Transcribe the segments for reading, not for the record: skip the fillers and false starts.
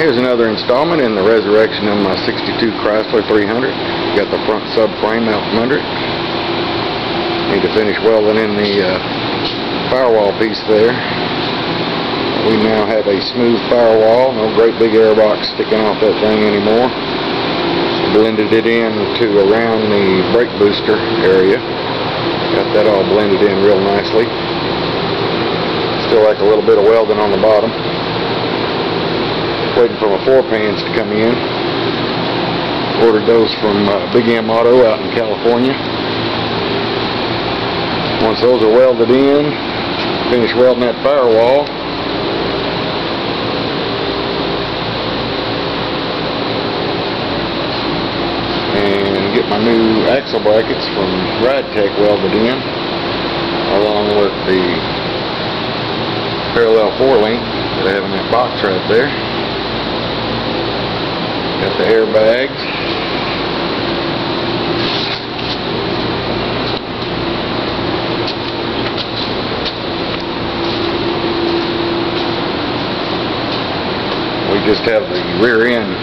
Here's another installment in the resurrection of my 62 Chrysler 300. Got the front subframe out from under it. Need to finish welding in the firewall piece there. We now have a smooth firewall, no great big air box sticking off that thing anymore. Blended it in to around the brake booster area. Got that all blended in real nicely. Still like a little bit of welding on the bottom. Waiting for my 4-pans to come in. Ordered those from Big M Auto out in California. Once those are welded in, finish welding that firewall. And get my new axle brackets from RideTech welded in, along with the parallel 4-link that I have in that box right there. Got the airbags. We just have the rear end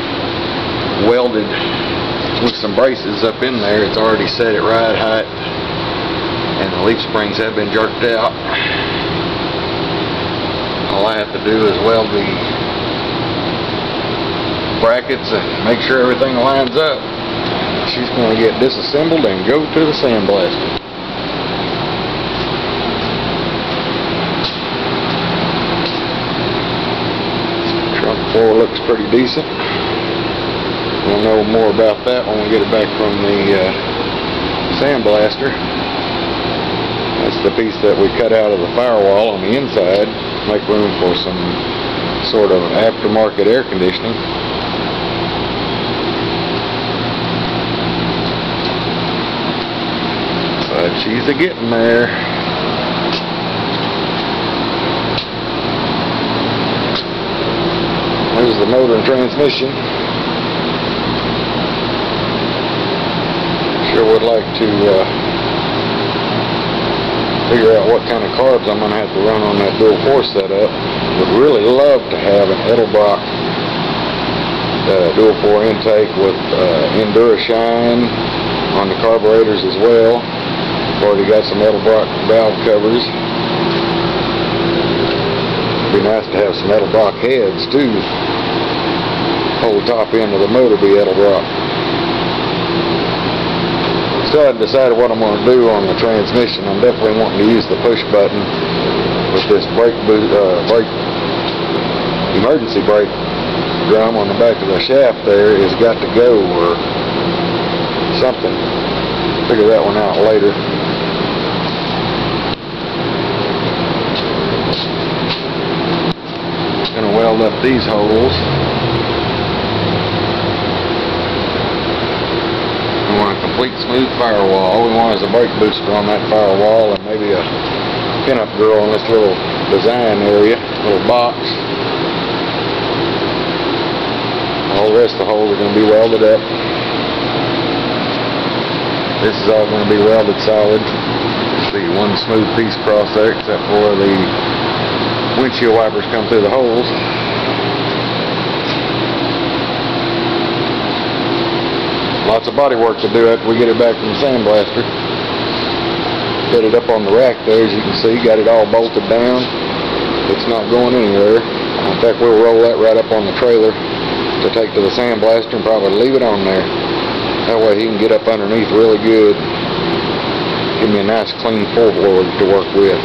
welded with some braces up in there. It's already set at ride height, and the leaf springs have been jerked out. All I have to do is weld the brackets and make sure everything lines up. She's going to get disassembled and go to the sandblaster. Trunk floor looks pretty decent. We'll know more about that when we get it back from the sandblaster. That's the piece that we cut out of the firewall on the inside. Make room for some sort of aftermarket air conditioning. But she's a-getting there. There's the motor and transmission. Sure would like to figure out what kind of carbs I'm going to have to run on that dual force setup. Would really love to have an Edelbrock dual 4 intake with Endura Shine on the carburetors as well. Already got some Edelbrock valve covers. It'd be nice to have some Edelbrock heads too. Whole top end of the motor be Edelbrock. Still haven't decided what I'm going to do on the transmission. I'm definitely wanting to use the push button with this brake emergency brake drum on the back of the shaft there has got to go or something. Figure that one out later. Gonna weld up these holes. We want a complete smooth firewall. All we want is a brake booster on that firewall and maybe a pinup girl in this little design area, little box. All the rest of the holes are going to be welded up. This is all going to be welded solid. See one smooth piece across there except for the windshield wipers come through the holes. Lots of body work to do after we get it back from the sandblaster. Get it up on the rack there, as you can see. Got it all bolted down. It's not going anywhere. In fact, we'll roll that right up on the trailer to take to the sandblaster and probably leave it on there. That way he can get up underneath really good. Give me a nice clean floorboard to work with.